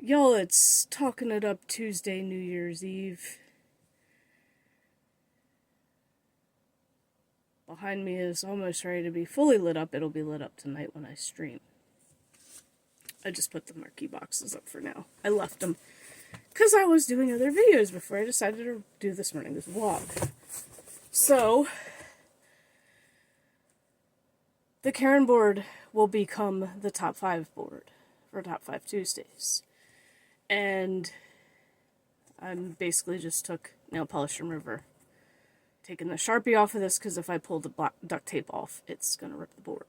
Y'all, it's Talking It Up Tuesday, New Year's Eve. Behind me is almost ready to be fully lit up. It'll be lit up tonight when I stream. I just put the marquee boxes up for now. I left them because I was doing other videos before I decided to do this morning's vlog. So, the Karen board will become the top 5 board for Top 5 Tuesdays. And I basically just took nail polish remover, taking the Sharpie off of this because if I pull the duct tape off, it's going to rip the board.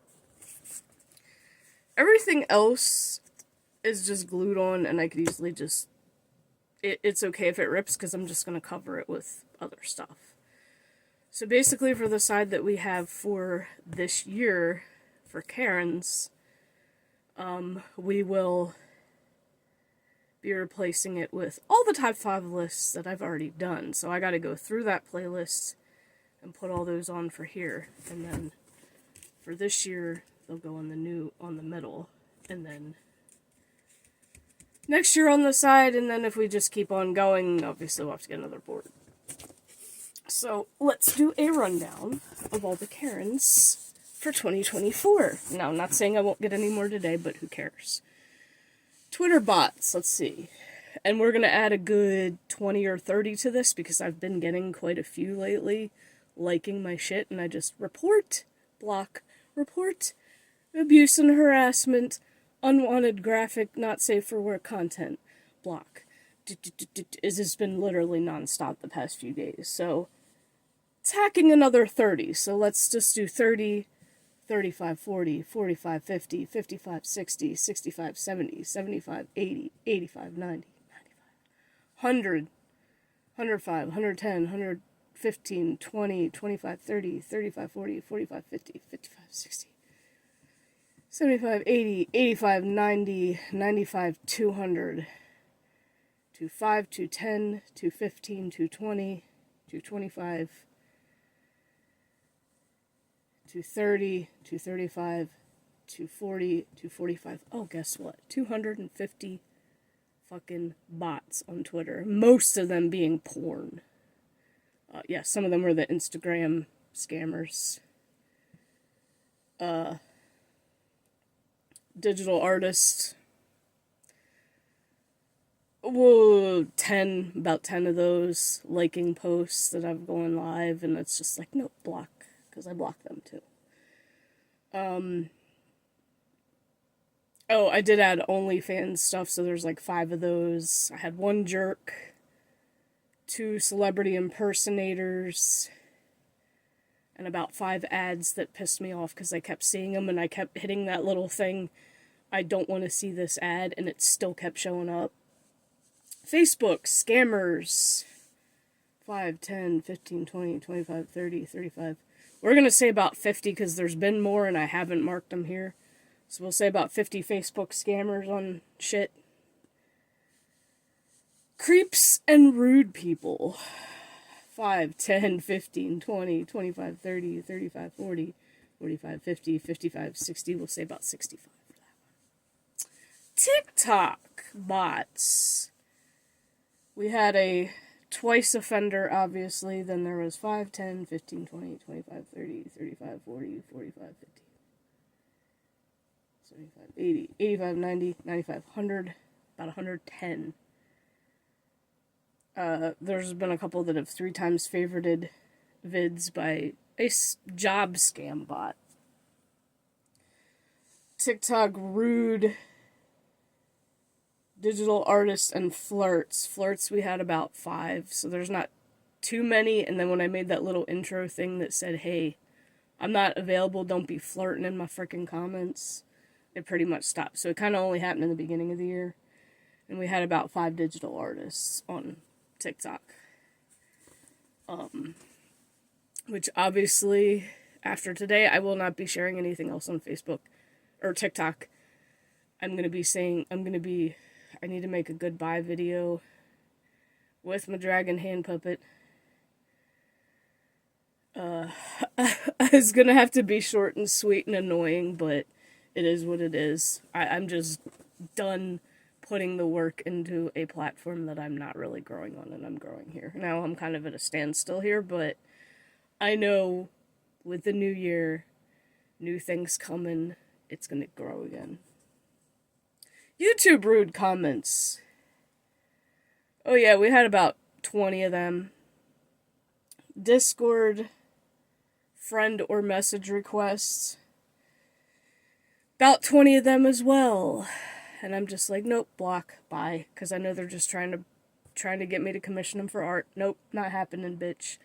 Everything else is just glued on, and I could easily just, it's okay if it rips because I'm just going to cover it with other stuff. So basically for the side that we have for this year, for Karen's, we will be replacing it with all the top 5 lists that I've already done. So I got to go through that playlist and put all those on for here. And then for this year, they'll go on the middle. And then next year on the side. And then if we just keep on going, obviously we'll have to get another board. So let's do a rundown of all the Karens for 2024. Now, I'm not saying I won't get any more today, but who cares? Twitter bots, let's see. And we're going to add a good 20 or 30 to this because I've been getting quite a few lately liking my shit, and I just report, block, report, abuse and harassment, unwanted graphic, not safe for work content, block. This has been literally nonstop the past few days. So, tacking another 30. So let's just do 30, 35, 40, 45, 50, 55, 60, 65, 70, 75, 80, 85, 90, 95, 100, 105, 110, 115, 20, 25, 30, 35, 40, 45, 50, 55, 60, 75, 80, 85, 90, 95, 200, 205, 210, 215, 220, 225, 230, 235, 240, 245. Oh, guess what? 250 fucking bots on Twitter. Most of them being porn. Yeah, some of them are the Instagram scammers. Digital artists. Whoa, about 10 of those liking posts that I've going live, and it's just like, no, block. Because I block them too. Oh, I did add OnlyFans stuff, so there's like 5 of those. I had 1 jerk, 2 celebrity impersonators, and about 5 ads that pissed me off because I kept seeing them and I kept hitting that little thing, I don't want to see this ad, and it still kept showing up. Facebook, scammers, 5, 10, 15, 20, 25, 30, 35. We're going to say about 50 because there's been more and I haven't marked them here. So we'll say about 50 Facebook scammers on shit. Creeps and rude people. 5, 10, 15, 20, 25, 30, 35, 40, 45, 50, 55, 60. We'll say about 65 for that one. TikTok bots. We had a twice offender, obviously. Then there was 5, 10, 15, 20, 25, 30, 35, 40, 45, 50, 75, 80, 85, 90, 95, 100, about 110. There's been a couple that have 3 times favorited vids by a job scam bot. TikTok rude digital artists and flirts. Flirts we had about 5, so there's not too many. And then when I made that little intro thing that said, hey, I'm not available, don't be flirting in my freaking comments, it pretty much stopped. So it kind of only happened in the beginning of the year. And we had about 5 digital artists on TikTok. Which obviously, after today, I will not be sharing anything else on Facebook or TikTok. I need to make a goodbye video with my dragon hand puppet. It's gonna have to be short and sweet and annoying, but it is what it is. I'm just done putting the work into a platform that I'm not really growing on, and I'm growing here. Now I'm kind of at a standstill here, but I know with the new year, new things coming, it's gonna grow again. YouTube rude comments. Oh yeah, we had about 20 of them. Discord friend or message requests. About 20 of them as well. And I'm just like, nope, block, bye. Because I know they're just trying to get me to commission them for art. Nope, not happening, bitch.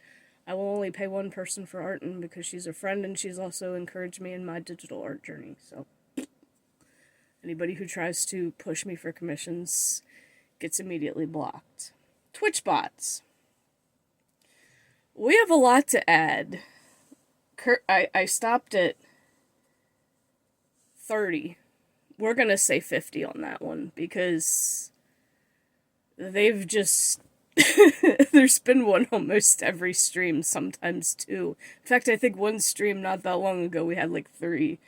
I will only pay one person for art, and because she's a friend and she's also encouraged me in my digital art journey. So anybody who tries to push me for commissions gets immediately blocked. Twitch bots. We have a lot to add. I stopped at 30. We're gonna say 50 on that one, because they've just... There's been one almost every stream, sometimes two. In fact, I think one stream not that long ago we had like 3.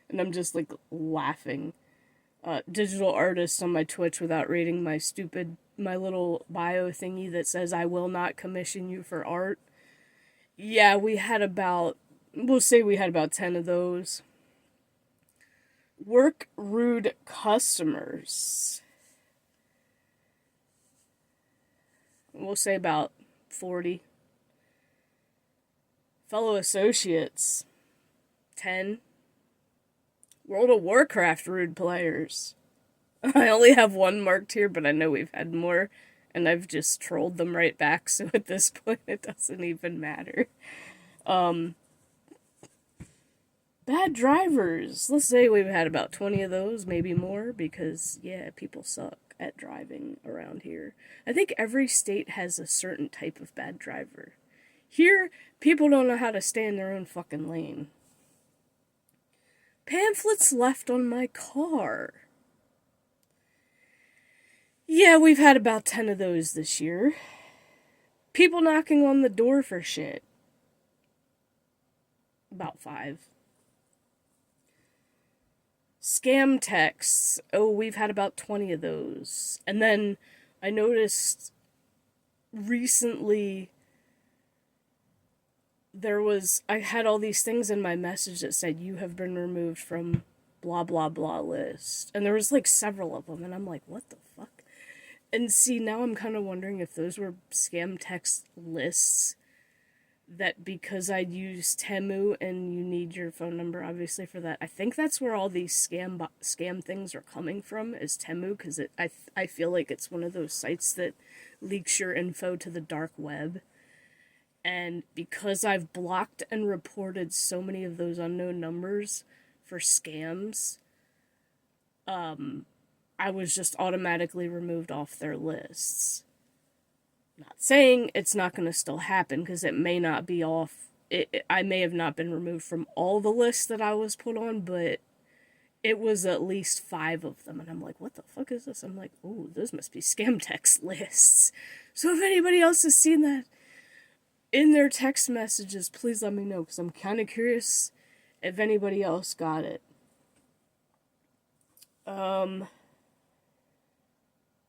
And I'm just like laughing. Digital artist on my Twitch without reading my little bio thingy that says I will not commission you for art. Yeah, we'll say we had about 10 of those. Work rude customers. We'll say about 40. Fellow associates, 10. World of Warcraft rude players. I only have one marked here, but I know we've had more, and I've just trolled them right back, so at this point it doesn't even matter. Bad drivers. Let's say we've had about 20 of those, maybe more, because, yeah, people suck at driving around here. I think every state has a certain type of bad driver. Here, people don't know how to stay in their own fucking lane. Pamphlets left on my car. Yeah, we've had about 10 of those this year. People knocking on the door for shit. About 5. Scam texts. Oh, we've had about 20 of those. And then I noticed recently I had all these things in my message that said, you have been removed from blah blah blah list. And there was like several of them, and I'm like, what the fuck? And see, now I'm kind of wondering if those were scam text lists that, because I use Temu and you need your phone number obviously for that. I think that's where all these scam things are coming from, is Temu, because I feel like it's one of those sites that leaks your info to the dark web. And because I've blocked and reported so many of those unknown numbers for scams, I was just automatically removed off their lists. Not saying it's not going to still happen, because it may not be off. I may have not been removed from all the lists that I was put on, but it was at least 5 of them. And I'm like, what the fuck is this? I'm like, oh, those must be scam text lists. So if anybody else has seen that in their text messages, please let me know, because I'm kind of curious if anybody else got it. Oh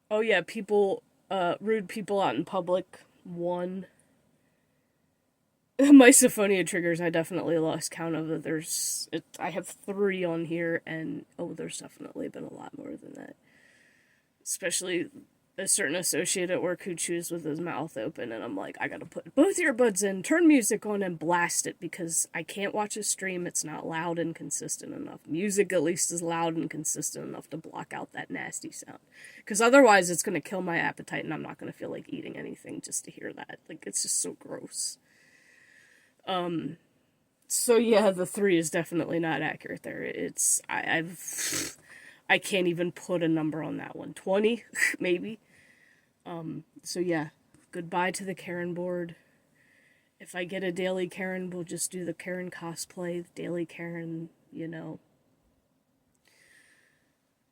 yeah, rude people out in public, 1. Misophonia triggers, I definitely lost count of it. I have 3 on here, and there's definitely been a lot more than that. Especially a certain associate at work who chews with his mouth open, and I'm like, I gotta put both earbuds in, turn music on, and blast it, because I can't watch a stream. It's not loud and consistent enough. Music at least is loud and consistent enough to block out that nasty sound, because otherwise it's gonna kill my appetite, and I'm not gonna feel like eating anything just to hear that. Like, it's just so gross. So yeah, the 3 is definitely not accurate there. I can't even put a number on that one. 20, maybe. So yeah, goodbye to the Karen board. If I get a daily Karen, we'll just do the Karen cosplay, the daily Karen,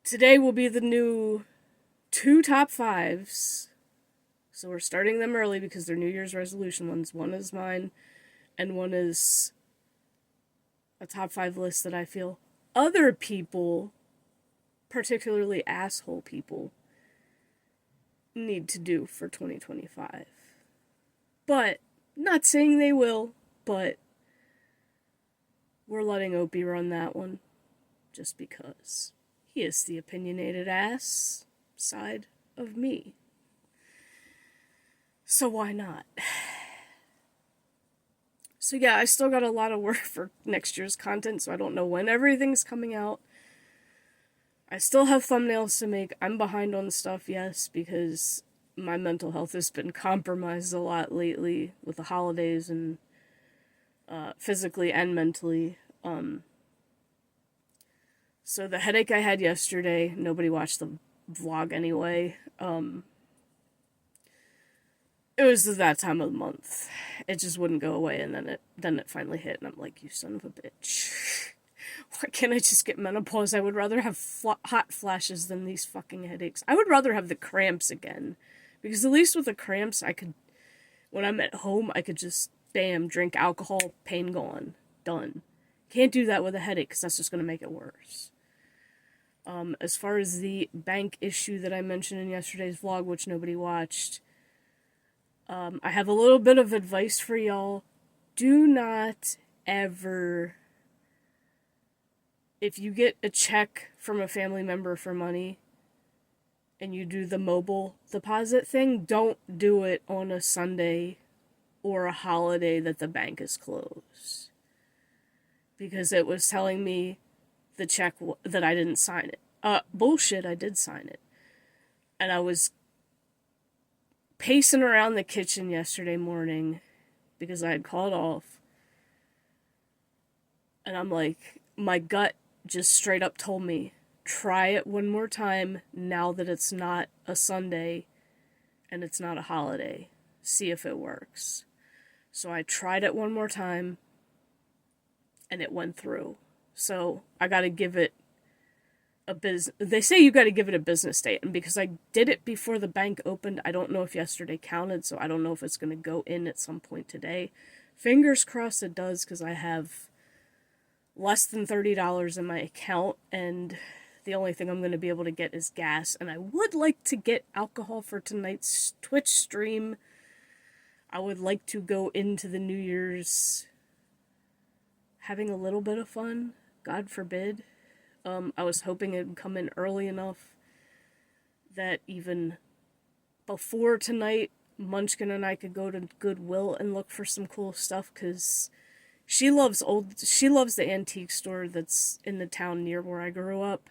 Today will be the new 2 top 5s. So we're starting them early because they're New Year's resolution ones. One is mine, and one is a top 5 list that I feel other people, particularly asshole people, need to do for 2025. But, not saying they will, but we're letting Opie run that one. Just because he is the opinionated ass side of me. So why not? So yeah, I still got a lot of work for next year's content, so I don't know when everything's coming out. I still have thumbnails to make. I'm behind on stuff, yes, because my mental health has been compromised a lot lately with the holidays and physically and mentally. So the headache I had yesterday, nobody watched the vlog anyway. It was that time of the month. It just wouldn't go away, and then it finally hit, and I'm like, you son of a bitch. Why can't I just get menopause? I would rather have hot flashes than these fucking headaches. I would rather have the cramps again. Because at least with the cramps, I could, when I'm at home, I could just, bam, drink alcohol, pain gone, done. Can't do that with a headache, because that's just going to make it worse. As far as the bank issue that I mentioned in yesterday's vlog, which nobody watched, I have a little bit of advice for y'all. Do not ever, if you get a check from a family member for money and you do the mobile deposit thing, don't do it on a Sunday or a holiday that the bank is closed. Because it was telling me the check that I didn't sign it. Bullshit, I did sign it. And I was pacing around the kitchen yesterday morning because I had called off. And I'm like, my gut just straight up told me, try it one more time now that it's not a Sunday and it's not a holiday. See if it works. So I tried it one more time and it went through. So I gotta give it they say you gotta give it a business date, and because I did it before the bank opened, I don't know if yesterday counted, so I don't know if it's gonna go in at some point today. Fingers crossed it does, because I have less than $30 in my account, and the only thing I'm gonna be able to get is gas, and I would like to get alcohol for tonight's Twitch stream. I would like to go into the New Year's having a little bit of fun, God forbid. I was hoping it would come in early enough that even before tonight, Munchkin and I could go to Goodwill and look for some cool stuff, because she loves the antique store that's in the town near where I grew up,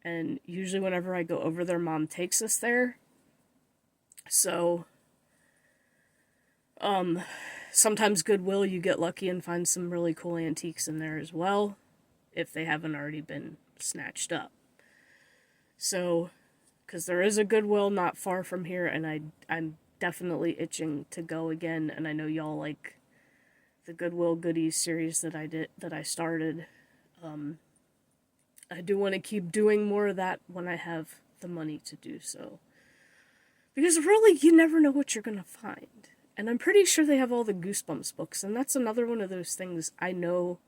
and usually whenever I go over there, Mom takes us there. So, sometimes Goodwill, you get lucky and find some really cool antiques in there as well, if they haven't already been snatched up. So, because there is a Goodwill not far from here, and I'm definitely itching to go again, and I know y'all like the Goodwill Goodies series that I started. I do want to keep doing more of that when I have the money to do so. Because really, you never know what you're gonna find. And I'm pretty sure they have all the Goosebumps books, and that's another one of those things I know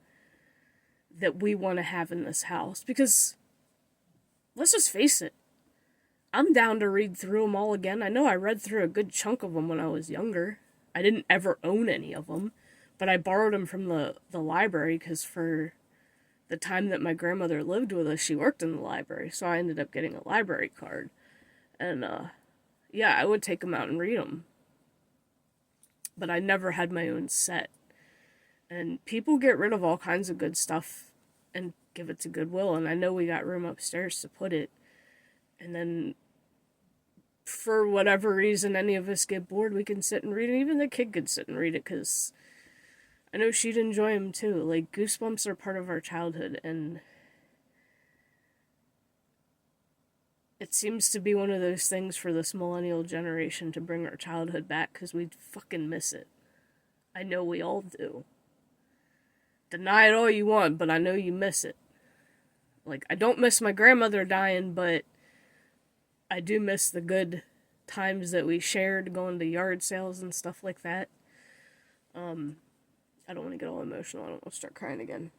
that we want to have in this house, because let's just face it, I'm down to read through them all again. I know I read through a good chunk of them when I was younger. I didn't ever own any of them, but I borrowed them from the library, because for the time that my grandmother lived with us, she worked in the library, so I ended up getting a library card. And yeah, I would take them out and read them, but I never had my own set. And people get rid of all kinds of good stuff and give it to Goodwill, and I know we got room upstairs to put it. And then, for whatever reason, any of us get bored, we can sit and read it. Even the kid could sit and read it, because I know she'd enjoy them too. Like, Goosebumps are part of our childhood, and it seems to be one of those things for this millennial generation to bring our childhood back, because we fucking miss it. I know we all do. Deny it all you want, but I know you miss it. Like, I don't miss my grandmother dying, but I do miss the good times that we shared, going to yard sales and stuff like that. I don't want to get all emotional. I don't want to start crying again.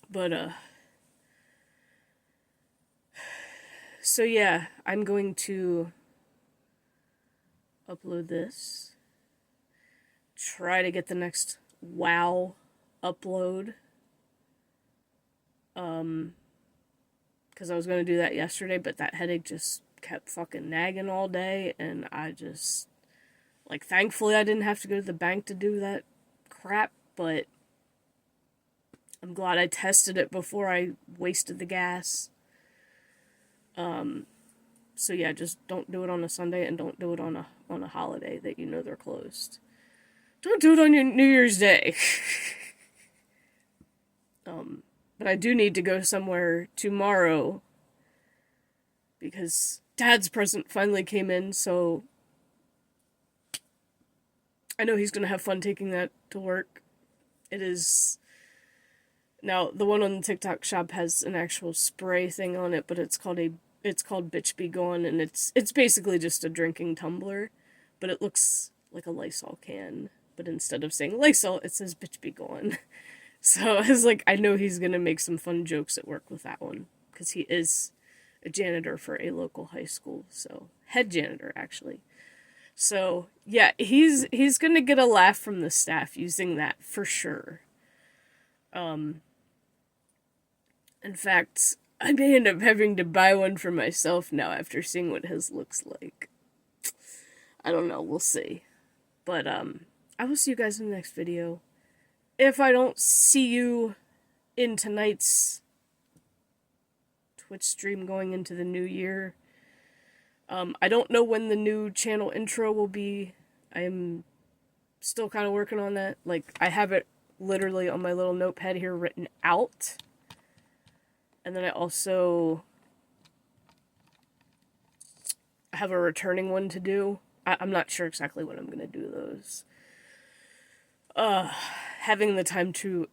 But, so yeah, I'm going to upload this. Try to get the next WoW upload. Because I was going to do that yesterday, but that headache just kept fucking nagging all day, and I just, like, thankfully I didn't have to go to the bank to do that crap, but I'm glad I tested it before I wasted the gas. So yeah, just don't do it on a Sunday, and don't do it on a holiday that you know they're closed. Don't do it on your New Year's Day. But I do need to go somewhere tomorrow because Dad's present finally came in, so I know he's going to have fun taking that to work. It is... Now, the one on the TikTok shop has an actual spray thing on it, but it's called Bitch Be Gone, and it's basically just a drinking tumbler, but it looks like a Lysol can, but instead of saying Lysol, it says Bitch Be Gone. So I was like, I know he's gonna make some fun jokes at work with that one, because he is a janitor for a local high school, so head janitor actually. So yeah, he's gonna get a laugh from the staff using that for sure. In fact, I may end up having to buy one for myself now after seeing what his looks like. I don't know, we'll see. But I will see you guys in the next video. If I don't see you in tonight's Twitch stream going into the new year, I don't know when the new channel intro will be. I am still kind of working on that. Like, I have it literally on my little notepad here written out. And then I also have a returning one to do. I'm not sure exactly when I'm going to do those. Having the time to,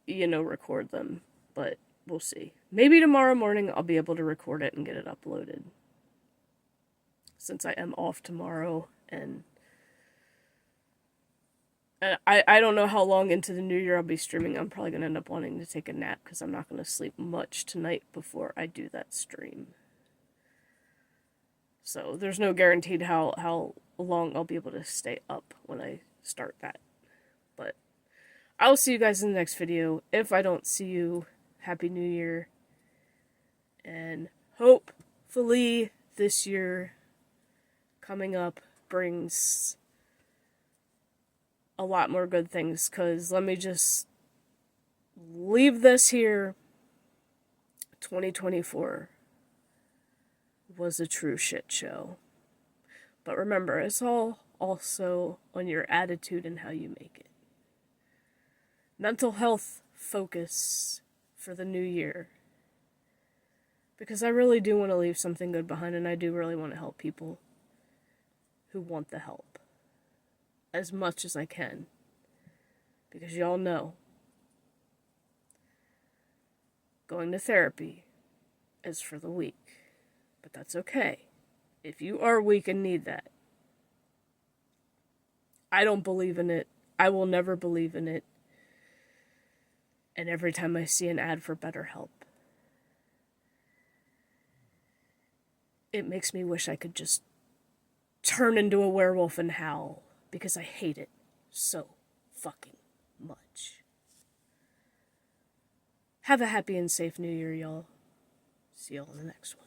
record them, but we'll see. Maybe tomorrow morning I'll be able to record it and get it uploaded. Since I am off tomorrow, and I don't know how long into the new year I'll be streaming. I'm probably going to end up wanting to take a nap because I'm not going to sleep much tonight before I do that stream. So there's no guaranteed how long I'll be able to stay up when I start that. But I'll see you guys in the next video. If I don't see you, Happy New Year. And hopefully this year coming up brings a lot more good things, because let me just leave this here. 2024 was a true shit show. But remember, it's all also on your attitude and how you make it. Mental health focus for the new year. Because I really do want to leave something good behind, and I do really want to help people who want the help as much as I can. Because y'all know, going to therapy is for the weak. But that's okay. If you are weak and need that, I don't believe in it. I will never believe in it. And every time I see an ad for BetterHelp, it makes me wish I could just turn into a werewolf and howl, because I hate it so fucking much. Have a happy and safe new year, y'all. See y'all in the next one.